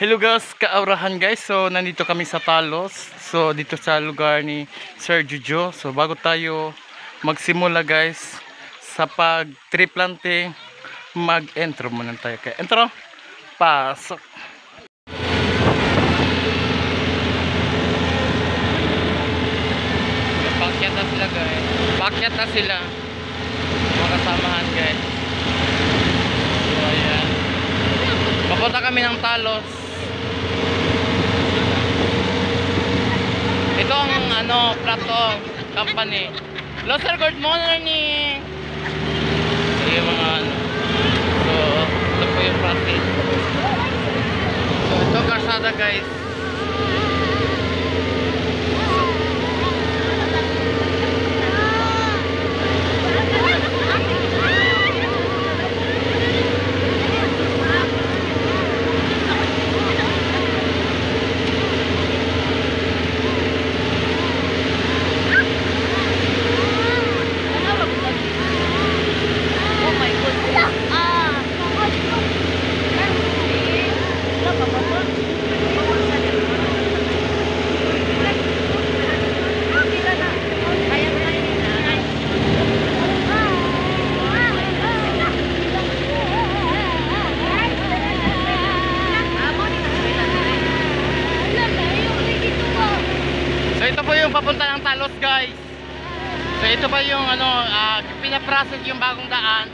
Hello guys, kaurahan guys. So nandito kami sa Talos. So dito sa lugar ni Sir Jojo. So bago tayo magsimula guys sa pag tree planting, mag-intro muna tayo. Kaya intro, pasok. Pakyat na sila guys. Pakyat na sila. Mga kasamahan guys. So ayan. Papunta kami ng Talos. Ito ang Plato Company. Hello sir, good morning. So yung mga So ito po yung practice. So ito kasada guys. So ito po yung papunta ng Talos guys. So ito pa yung pinaprocess yung bagong daan.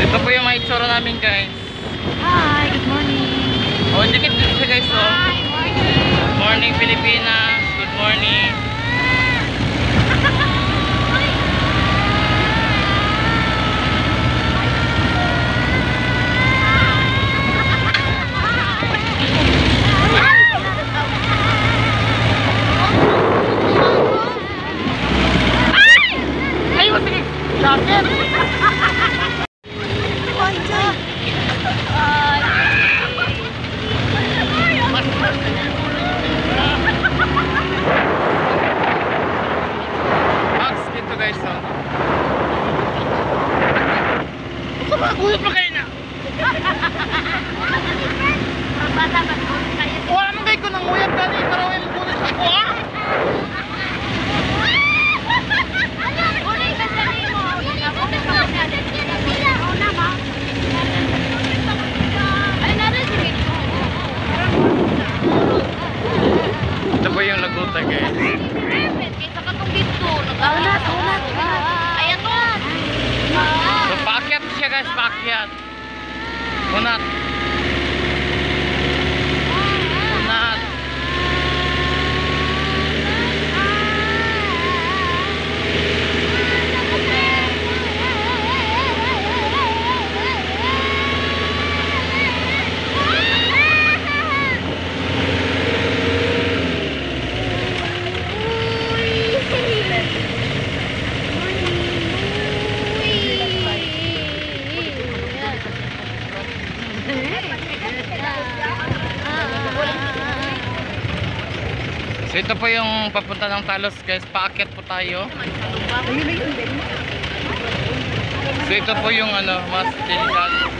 Ito po yung maitsura namin guys. Hi, good morning. Oh, dikit siya guys. Oh. Hi, morning. Good morning Pilipinas. Good morning. Ay, sige. Jacket. Max, dito guys, oh. Uyap na kayo na. Wala naman kayo ko ng uyap gani, pero may magulis ako, ah. Ito po yung laguta guys. So paakyat siya guys, paakyat. Unat. Unat. So ito po yung papunta ng Talos guys, paakyat po tayo. So ito po yung mas delikado.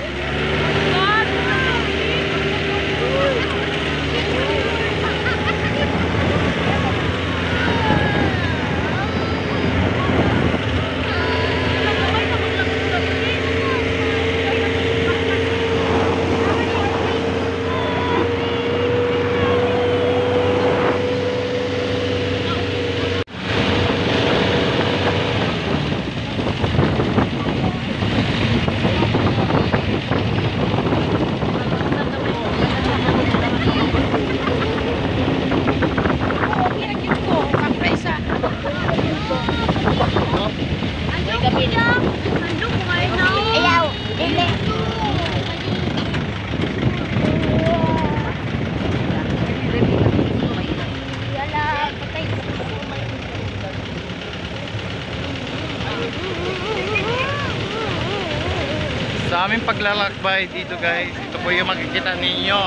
aming paglalakbay dito guys. Ito po yung makikita ninyo.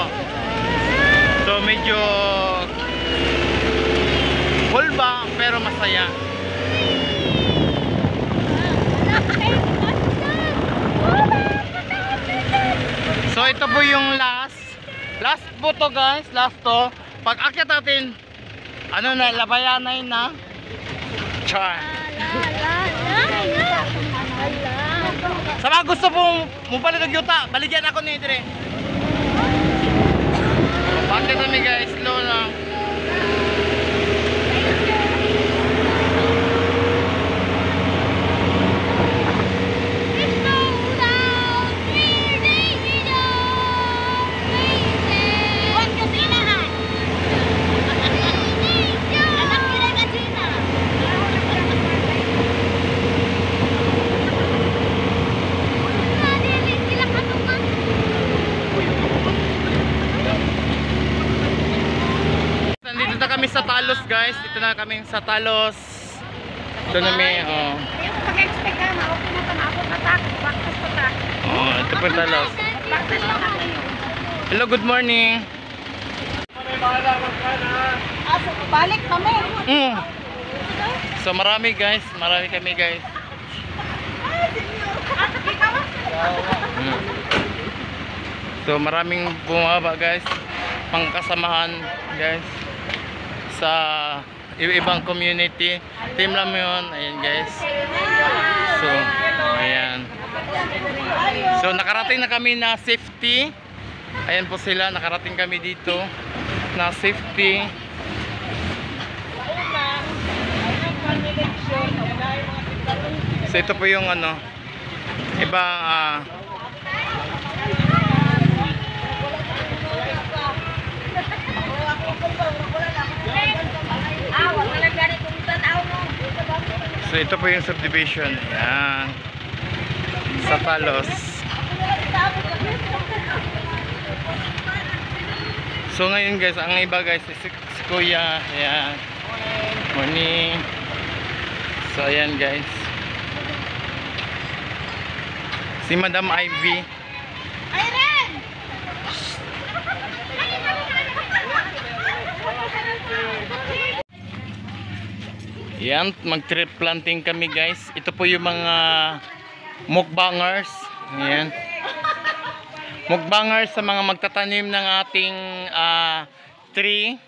So medyo hulba pero masaya. So ito po yung last po to guys, last to. Pag akyat natin, ano na, labayanay na. Char. Sa mga gusto pong mupalit ng yuta, baligyan ako ni dire. Bakit kami guys, slow lang. Nandito na kami sa Talos guys. Dito na kami sa Talos. Ito na kami. Pag-expect ka na, okay na ka na ako natakot. Practice pa ta. Ito po yung Talos. Practice pa ta. Hello, good morning. So, balik kami. So marami guys. Marami kami guys. So maraming bumaba guys. Pangkasamahan guys. Sa ibang community. Team lang yun. Ayan guys. So, ayan. So nakarating na kami na safety. Ayan po sila. Nakarating kami dito na safety. So ito po yung ano, ibang so ito po yung subdivision. Ayan. Sa Talos. So ngayon guys, ang iba guys si Kuya. Ayan. Morning. So ayan guys. Si Madam Ivy. Ayren! Yan, mag-trip planting kami guys. Ito po yung mga mukbangers. Ayan. Mukbangers sa mga magtatanim ng ating tree.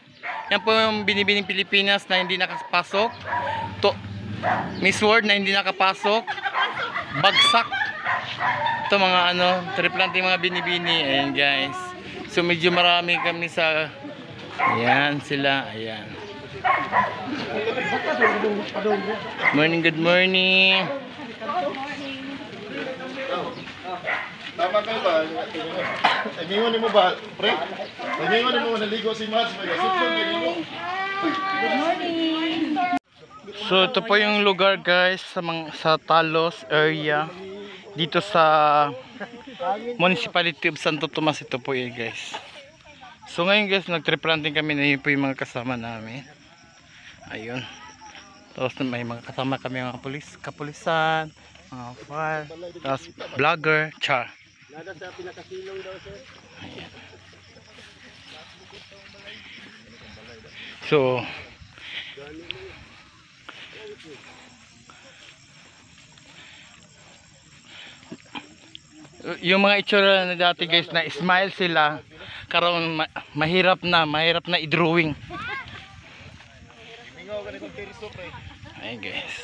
Yan po yung binibining Pilipinas na hindi nakapasok. Miss World na hindi nakapasok. Bagsak. Ito mga ano, tree planting mga binibini. Ayan guys. So medyo marami kami sa... Ayan sila. Ayan. Morning, good morning. Tama kayo ba? Imingon mo ba, pre? Imingon mo naligo si Mads. Good morning. So ito po yung lugar guys sa Talos area. Dito sa Municipality of Santo Tomas. Ito po yun guys. So ngayon guys, nag-tree planting kami na yun po yung mga kasama namin. Ayun. Tapos may mga kasama kami mga kapulisan, mga fire, tapos vlogger, char. Ayan. So yung mga itsura na dati guys na smile sila karon mahirap na i-drawing. Ayun guys.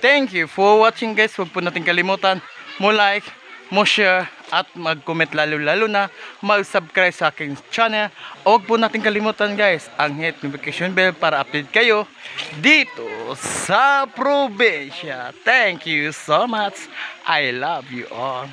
Thank you for watching guys. Huwag po natin kalimutan mo like, mo share at mag-comment lalo na mag-subscribe sa aking channel. Huwag po natin kalimutan guys ang hit notification bell para update kayo dito sa probinsya. Thank you so much. I love you all.